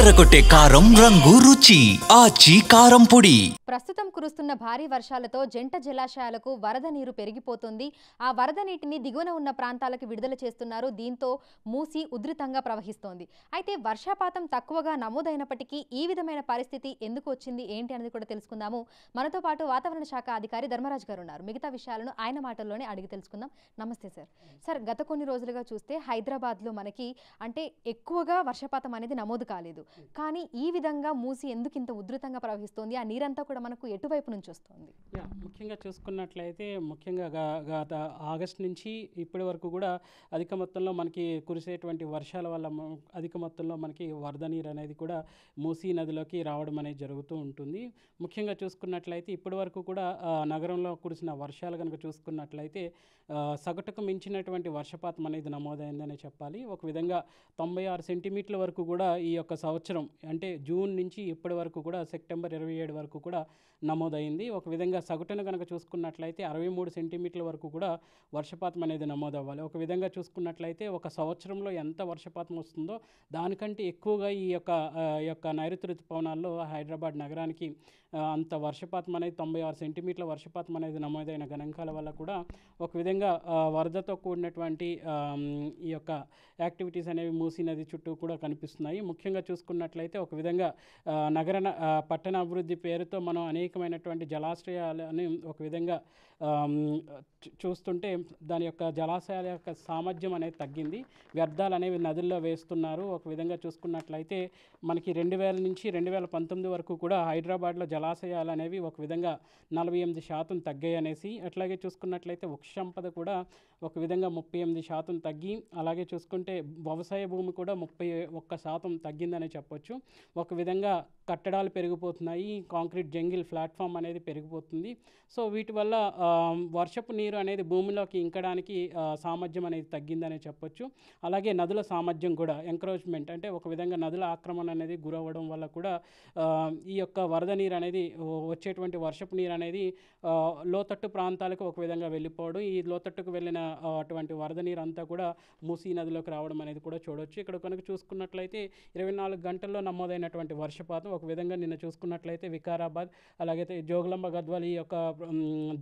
అదరగొట్టే కారం రంగు రుచి ఆచి కారం పొడి. ప్రస్తుతం కురుస్తున్న భారీ వర్షాలతో జంట జలాశయాలకు వరద నీరు పెరిగిపోతుంది. ఆ వరద నీటిని దిగువన ఉన్న ప్రాంతాలకు విడుదల చేస్తున్నారు. దీంతో మూసి ఉధృతంగా ప్రవహిస్తోంది. అయితే వర్షపాతం తక్కువగా నమోదైనప్పటికీ ఈ విధమైన పరిస్థితి ఎందుకు వచ్చింది ఏంటి అనేది కూడా తెలుసుకుందాము. మనతో పాటు వాతావరణ శాఖ అధికారి ధర్మరాజ్ గారు ఉన్నారు. మిగతా విషయాలను ఆయన మాటల్లోనే అడిగి తెలుసుకుందాం. నమస్తే సార్. సార్, గత కొన్ని రోజులుగా చూస్తే హైదరాబాద్లో మనకి అంటే ఎక్కువగా వర్షపాతం అనేది నమోదు కాలేదు. కానీ ఈ విధంగా మూసి ఎందుకు ఇంత ఉధృతంగా ప్రవహిస్తోంది? ఆ నీరంతా కూడా మనకు ఎటువైపు నుంచి వస్తుంది? ముఖ్యంగా చూసుకున్నట్లయితే ముఖ్యంగా గత ఆగస్టు నుంచి ఇప్పటి వరకు కూడా అధిక మొత్తంలో మనకి కురిసేటువంటి వర్షాల వల్ల అధిక మొత్తంలో మనకి వరద నీరు అనేది కూడా మూసీ నదిలోకి రావడం అనేది జరుగుతూ ఉంటుంది. ముఖ్యంగా చూసుకున్నట్లయితే ఇప్పటి వరకు కూడా నగరంలో కురిసిన వర్షాలు కనుక చూసుకున్నట్లయితే సగటుకు మించినటువంటి వర్షపాతం అనేది నమోదైందనే చెప్పాలి. ఒక విధంగా 96 సెంటీమీటర్ల వరకు కూడా ఈ యొక్క సంవత్సరం అంటే జూన్ నుంచి ఇప్పటి వరకు కూడా సెప్టెంబర్ 27 వరకు కూడా నమోదైంది. ఒక విధంగా సగటును కనుక చూసుకున్నట్లయితే 63 సెంటీమీటర్ల వరకు కూడా వర్షపాతం అనేది నమోదవ్వాలి. ఒక విధంగా చూసుకున్నట్లయితే ఒక సంవత్సరంలో ఎంత వర్షపాతం వస్తుందో దానికంటే ఎక్కువగా ఈ యొక్క నైరుతి ఋతుపవనాల్లో హైదరాబాద్ నగరానికి అంత వర్షపాతం అనేది 96 సెంటీమీటర్ల వర్షపాతం అనేది నమోదైన గణాంకాల వల్ల కూడా ఒక విధంగా వరదతో కూడినటువంటి ఈ యొక్క యాక్టివిటీస్ అనేవి మూసీ నది చుట్టూ కూడా కనిపిస్తున్నాయి. ముఖ్యంగా చూసుకున్నట్లయితే ఒక విధంగా పట్టణ అభివృద్ధి పేరుతో మనం అనేకమైనటువంటి జలాశయాలని ఒక విధంగా చూస్తుంటే దాని యొక్క జలాశయాల యొక్క సామర్థ్యం అనేది తగ్గింది. వ్యర్థాలు అనేవి నదుల్లో వేస్తున్నారు. ఒక విధంగా చూసుకున్నట్లయితే మనకి 2000 నుంచి 2019 వరకు కూడా హైదరాబాద్లో జలాశయాలు అనేవి ఒక విధంగా 48% తగ్గాయి అనేసి. అట్లాగే చూసుకున్నట్లయితే వృక్ష సంపద కూడా ఒక విధంగా 38% తగ్గి, అలాగే చూసుకుంటే వ్యవసాయ భూమి కూడా 31% తగ్గిందనే చెప్పొచ్చు. ఒక విధంగా కట్టడాలు పెరిగిపోతున్నాయి, కాంక్రీట్ జంగిల్ ప్లాట్ఫామ్ అనేది పెరిగిపోతుంది. సో వీటి వల్ల వర్షపు నీరు అనేది భూమిలోకి ఇంకడానికి సామర్థ్యం అనేది తగ్గిందనే చెప్పొచ్చు. అలాగే నదుల సామర్థ్యం కూడా ఎంక్రోచ్మెంట్ అంటే ఒక విధంగా నదుల ఆక్రమణ అనేది గురవ్వడం వల్ల కూడా ఈ యొక్క వరద నీరు అనేది వచ్చేటువంటి వర్షపు నీరు అనేది లోతట్టు ప్రాంతాలకు ఒక విధంగా వెళ్ళిపోవడం, ఈ లోతట్టుకు వెళ్ళిన అటువంటి వరద నీరు అంతా కూడా మూసీ నదిలోకి రావడం అనేది కూడా చూడవచ్చు. ఇక్కడ కనుక చూసుకున్నట్లయితే 24 గంటల్లో నమోదైనటువంటి వర్షపాతం ఒక విధంగా నిన్న చూసుకున్నట్లయితే వికారాబాద్ అలాగే జోగులాంబ గద్వాల్ ఈ యొక్క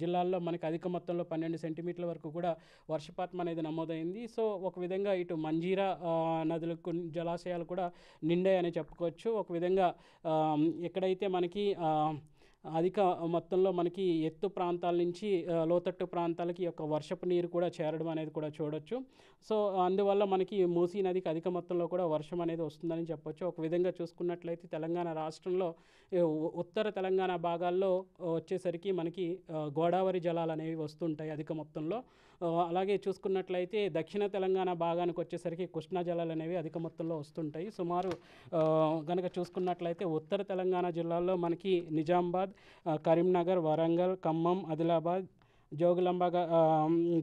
జిల్లాల్లో మనకి అధిక మొత్తంలో 12 సెంటీమీటర్ల వరకు కూడా వర్షపాతం అనేది నమోదైంది. సో ఒక విధంగా ఇటు మంజీరా నదులకు జలాశయాలు కూడా నిండాయని చెప్పుకోవచ్చు. ఒక విధంగా ఎక్కడైతే మనకి అధిక మొత్తంలో మనకి ఎత్తు ప్రాంతాల నుంచి లోతట్టు ప్రాంతాలకి యొక్క వర్షపు నీరు కూడా చేరడం అనేది కూడా చూడొచ్చు. సో అందువల్ల మనకి మూసీ నదికి అధిక మొత్తంలో కూడా వర్షం అనేది వస్తుందని చెప్పొచ్చు. ఒక విధంగా చూసుకున్నట్లయితే తెలంగాణ రాష్ట్రంలో ఉత్తర తెలంగాణ భాగాల్లో వచ్చేసరికి మనకి గోదావరి జలాలు అనేవి వస్తుంటాయి అధిక మొత్తంలో. అలాగే చూసుకున్నట్లయితే దక్షిణ తెలంగాణ భాగానికి వచ్చేసరికి కృష్ణా జలాలు అనేవి అధిక మొత్తంలో వస్తుంటాయి. సుమారు కనుక చూసుకున్నట్లయితే ఉత్తర తెలంగాణ జిల్లాల్లో మనకి నిజామాబాద్, కరీంనగర్, వరంగల్, ఖమ్మం, ఆదిలాబాద్, జోగులాంబ,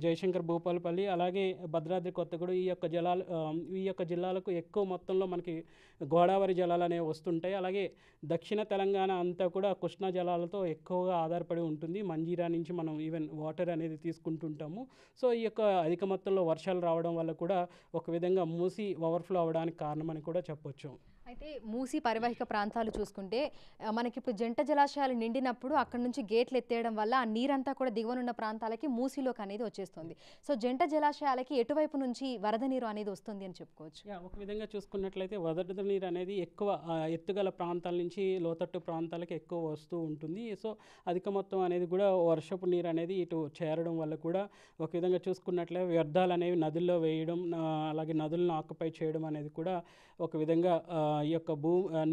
జయశంకర్ భూపాలపల్లి, అలాగే భద్రాద్రి కొత్తగూడెం ఈ యొక్క జిల్లాలకు ఎక్కువ మొత్తంలో మనకి గోదావరి జలాలు అనేవి వస్తుంటాయి. అలాగే దక్షిణ తెలంగాణ అంతా కూడా కృష్ణా జలాలతో ఎక్కువగా ఆధారపడి ఉంటుంది. మంజీరా నుంచి మనం ఈవెన్ వాటర్ అనేది తీసుకుంటుంటాము. సో ఈ యొక్క అధిక మొత్తంలో వర్షాలు రావడం వల్ల కూడా ఒక విధంగా మూసి ఓవర్ఫ్లో అవ్వడానికి కారణమని కూడా చెప్పొచ్చు. అయితే మూసీ పరివాహిక ప్రాంతాలు చూసుకుంటే మనకి ఇప్పుడు జంట జలాశయాలు నిండినప్పుడు అక్కడ నుంచి గేట్లు ఎత్తేయడం వల్ల ఆ నీరంతా కూడా దిగువనున్న ప్రాంతాలకి మూసీలోకి అనేది వచ్చేస్తుంది. సో జంట జలాశయాలకి ఎటువైపు నుంచి వరద నీరు అనేది వస్తుంది అని చెప్పుకోవచ్చు. ఒక విధంగా చూసుకున్నట్లయితే వరద నీరు అనేది ఎక్కువ ఎత్తుగల ప్రాంతాల నుంచి లోతట్టు ప్రాంతాలకి ఎక్కువ వస్తూ ఉంటుంది. సో అధిక మొత్తం అనేది కూడా వర్షపు నీరు అనేది ఇటు చేరడం వల్ల కూడా ఒక విధంగా చూసుకున్నట్లయితే వ్యర్థాలు అనేవి నదుల్లో వేయడం, అలాగే నదులను ఆక్యుపై చేయడం అనేది కూడా ఒక విధంగా ఈ యొక్క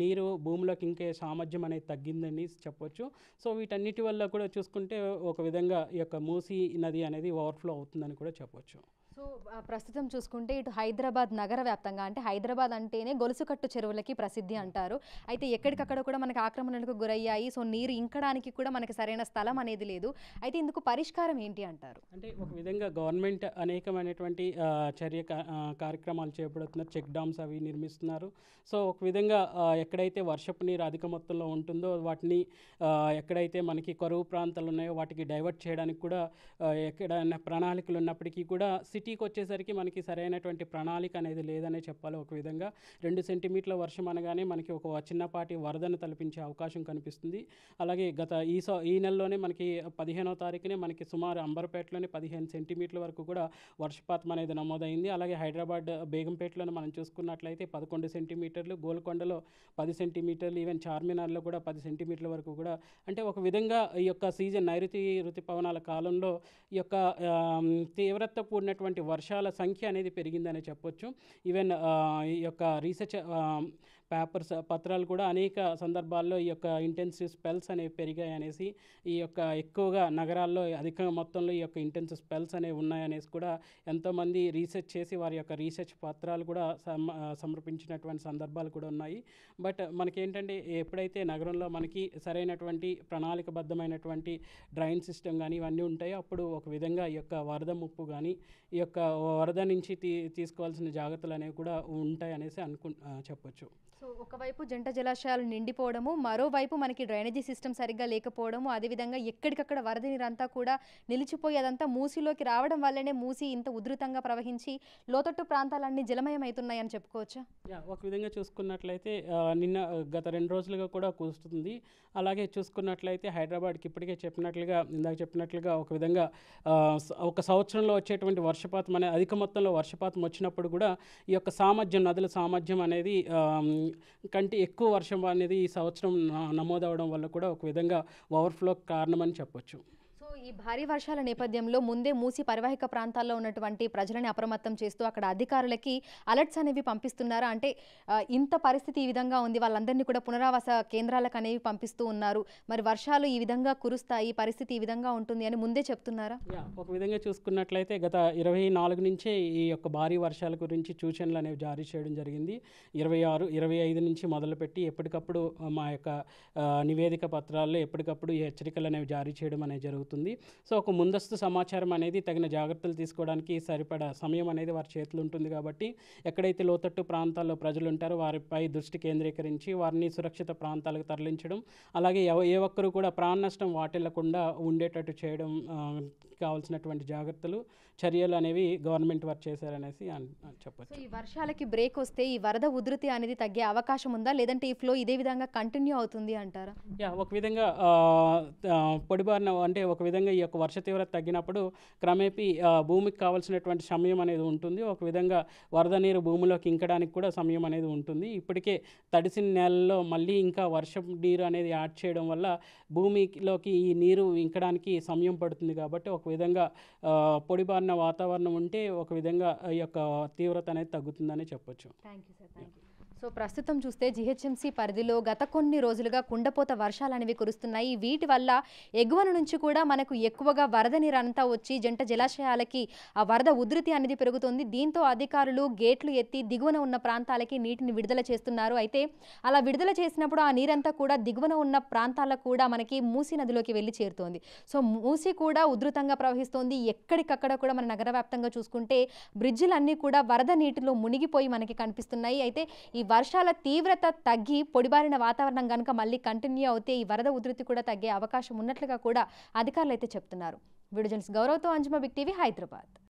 నీరు భూమిలోకి ఇంకే సామర్థ్యం అనేది తగ్గిందని చెప్పొచ్చు. సో వీటన్నిటి వల్ల కూడా చూసుకుంటే ఒక విధంగా ఈ యొక్క మూసీ నది అనేది ఓవర్ఫ్లో అవుతుందని కూడా చెప్పొచ్చు. సో ప్రస్తుతం చూసుకుంటే ఇటు హైదరాబాద్ నగర వ్యాప్తంగా అంటే హైదరాబాద్ అంటేనే గొలుసుకట్టు చెరువులకి ప్రసిద్ధి అంటారు. అయితే ఎక్కడికక్కడ కూడా మనకి ఆక్రమణలకు గురయ్యాయి. సో నీరు ఇంకడానికి కూడా మనకి సరైన స్థలం అనేది లేదు. అయితే ఇందుకు పరిష్కారం ఏంటి అంటారు? అంటే ఒక విధంగా గవర్నమెంట్ అనేకమైనటువంటి కార్యక్రమాలు చేపడుతున్నారు. చెక్ డామ్స్ అవి నిర్మిస్తున్నారు. సో ఒక విధంగా ఎక్కడైతే వర్షపు నీరు అధిక మొత్తంలో ఉంటుందో వాటిని ఎక్కడైతే మనకి కరువు ప్రాంతాలు ఉన్నాయో వాటికి డైవర్ట్ చేయడానికి కూడా ఎక్కడైనా ప్రణాళికలు ఉన్నప్పటికీ కూడా సిటీ సిటీకి వచ్చేసరికి మనకి సరైనటువంటి ప్రణాళిక అనేది లేదనే చెప్పాలి. ఒక విధంగా 2 సెంటీమీటర్ల వర్షం అనగానే మనకి ఒక చిన్నపాటి వరదను తలపించే అవకాశం కనిపిస్తుంది. అలాగే గత ఈ నెలలోనే మనకి 15వ తారీఖునే మనకి సుమారు అంబర్పేటలోనే 15 సెంటీమీటర్ల వరకు కూడా వర్షపాతం అనేది నమోదైంది. అలాగే హైదరాబాద్ బేగంపేటలోనే మనం చూసుకున్నట్లయితే 11 సెంటీమీటర్లు, గోల్కొండలో 10 సెంటీమీటర్లు, ఈవెన్ చార్మినార్లో కూడా 10 సెంటీమీటర్ల వరకు కూడా, అంటే ఒక విధంగా ఈ యొక్క సీజన్ నైరుతి ఋతుపవనాల కాలంలో ఈ యొక్క తీవ్రత కూడినటువంటి వర్షాల సంఖ్య అనేది పెరిగిందనే చెప్పొచ్చు. ఈవెన్ ఈ యొక్క రీసెర్చ్ పత్రాలు కూడా అనేక సందర్భాల్లో ఈ యొక్క ఇంటెన్సివ్ స్పెల్స్ అనేవి పెరిగాయి అనేసి, ఈ యొక్క ఎక్కువగా నగరాల్లో అధిక మొత్తంలో ఈ యొక్క ఇంటెన్సివ్ స్పెల్స్ అనేవి ఉన్నాయనేసి కూడా ఎంతోమంది రీసెర్చ్ చేసి వారి యొక్క రీసెర్చ్ పత్రాలు కూడా సమర్పించినటువంటి సందర్భాలు కూడా ఉన్నాయి. బట్ మనకేంటంటే ఎప్పుడైతే నగరంలో మనకి సరైనటువంటి ప్రణాళికబద్ధమైనటువంటి డ్రైన్ సిస్టమ్ కానీ ఇవన్నీ ఉంటాయో అప్పుడు ఒక విధంగా ఈ యొక్క వరద ముప్పు కానీ ఈ యొక్క వరద నుంచి తీసుకోవాల్సిన జాగ్రత్తలు అనేవి కూడా ఉంటాయి అనేసి చెప్పొచ్చు. సో ఒకవైపు జంట జలాశయాలు నిండిపోవడము, మరోవైపు మనకి డ్రైనేజీ సిస్టమ్ సరిగ్గా లేకపోవడము, అదేవిధంగా ఎక్కడికక్కడ వరద నీరంతా కూడా నిలిచిపోయి అదంతా మూసిలోకి రావడం వల్లనే మూసి ఇంత ఉధృతంగా ప్రవహించి లోతట్టు ప్రాంతాలన్నీ జలమయం అవుతున్నాయని చెప్పుకోవచ్చా? ఒక విధంగా చూసుకున్నట్లయితే గత 2 రోజులుగా కూడా కురుస్తుంది. అలాగే చూసుకున్నట్లయితే హైదరాబాద్కి ఇప్పటికే ఇందాక చెప్పినట్లుగా ఒక విధంగా ఒక సంవత్సరంలో వచ్చేటువంటి వర్షపాతం అనేది అధిక మొత్తంలో వర్షపాతం వచ్చినప్పుడు కూడా ఈ యొక్క నదుల సామర్థ్యం అనేది కంటే ఎక్కువ వర్షం అనేది ఈ సంవత్సరం నమోదవడం వల్ల కూడా ఒక విధంగా ఓవర్ఫ్లో కారణమని చెప్పొచ్చు. సో ఈ భారీ వర్షాల నేపథ్యంలో ముందే మూసి పరివాహిక ప్రాంతాల్లో ఉన్నటువంటి ప్రజలని అప్రమత్తం చేస్తూ అక్కడ అధికారులకి అలర్ట్స్ అనేవి పంపిస్తున్నారా? అంటే ఇంత పరిస్థితి ఈ విధంగా ఉంది, వాళ్ళందరినీ కూడా పునరావాస కేంద్రాలకు అనేవి పంపిస్తూ ఉన్నారు, మరి వర్షాలు ఈ విధంగా కురుస్తాయి, పరిస్థితి ఈ విధంగా ఉంటుంది అని ముందే చెప్తున్నారా? ఒక విధంగా చూసుకున్నట్లయితే గత 24 నుంచే ఈ యొక్క భారీ వర్షాల గురించి సూచనలు అనేవి జారీ చేయడం జరిగింది. 26, 25 నుంచి మొదలుపెట్టి ఎప్పటికప్పుడు మా యొక్క నివేదిక పత్రాల్లో ఎప్పటికప్పుడు ఈ హెచ్చరికలు అనేవి జారీ చేయడం అనేది జరుగుతుంది. సో ఒక ముందస్తు సమాచారం అనేది తగిన జాగ్రత్తలు తీసుకోవడానికి సరిపడా సమయం అనేది వారి చేతులు ఉంటుంది కాబట్టి ఎక్కడైతే లోతట్టు ప్రాంతాల్లో ప్రజలు ఉంటారో వారిపై దృష్టి కేంద్రీకరించి వారిని సురక్షిత ప్రాంతాలకు తరలించడం, అలాగే ఏ ఒక్కరు కూడా ప్రాణ నష్టం వాటిల్లకుండా ఉండేటట్టు చేయడం కావాల్సినటువంటి చర్యలు అనేవి గవర్నమెంట్ వారు చేశారనేసి చెప్పచ్చు. ఈ వర్షాలకి బ్రేక్ వస్తే ఈ వరద ఉధృతి అనేది తగ్గే అవకాశం ఉందా, లేదంటే ఈ ఫ్లో ఇదే విధంగా కంటిన్యూ అవుతుంది అంటారా? ఒక విధంగా పొడిబారిన అంటే ఒక విధంగా ఈ యొక్క వర్ష తీవ్రత తగ్గినప్పుడు క్రమేపీ భూమికి కావాల్సినటువంటి సమయం అనేది ఉంటుంది. ఒక విధంగా వరద నీరు భూమిలోకి ఇంకడానికి కూడా సమయం అనేది ఉంటుంది. ఇప్పటికే తడిసిన నేలలో మళ్ళీ ఇంకా వర్షం నీరు అనేది యాడ్ చేయడం వల్ల భూమిలోకి ఈ నీరు ఇంకడానికి సమయం పడుతుంది కాబట్టి ఒక విధంగా పొడిబారిన వాతావరణం ఉంటే ఒక విధంగా ఈ యొక్క తీవ్రత అనేది తగ్గుతుందని చెప్పొచ్చు. Thank you sir, thank you. So ప్రస్తుతం చూస్తే జిహెచ్ఎంసీ పరిధిలో గత కొన్ని రోజులుగా కుండపోత వర్షాలు అనేవి కురుస్తున్నాయి. వీటి వల్ల ఎగువన నుంచి కూడా మనకు ఎక్కువగా వరద నీరు అంతా వచ్చి జంట జలాశయాలకి ఆ వరద ఉధృతి అనేది పెరుగుతుంది. దీంతో అధికారులు గేట్లు ఎత్తి దిగువన ఉన్న ప్రాంతాలకి నీటిని విడుదల చేస్తున్నారు. అయితే అలా విడుదల చేసినప్పుడు ఆ నీరంతా కూడా దిగువన ఉన్న ప్రాంతాలకు కూడా మనకి మూసీ నదిలోకి వెళ్ళి చేరుతోంది. సో మూసీ కూడా ఉధృతంగా ప్రవహిస్తోంది. ఎక్కడికక్కడ కూడా మన నగర వ్యాప్తంగా చూసుకుంటే బ్రిడ్జిలన్నీ కూడా వరద నీటిలో మునిగిపోయి మనకి కనిపిస్తున్నాయి. అయితే ఈ వర్షాల తీవ్రత తగ్గి పొడిబారిన వాతావరణం కనుక మళ్ళీ కంటిన్యూ అవుతే ఈ వరద ఉధృతి కూడా తగ్గే అవకాశం ఉన్నట్లుగా కూడా అధికారులు అయితే చెప్తున్నారు. వీడియో జర్నలిస్ట్ గౌరవ్తో అంజుమ, బిగ్ టీవీ, హైదరాబాద్.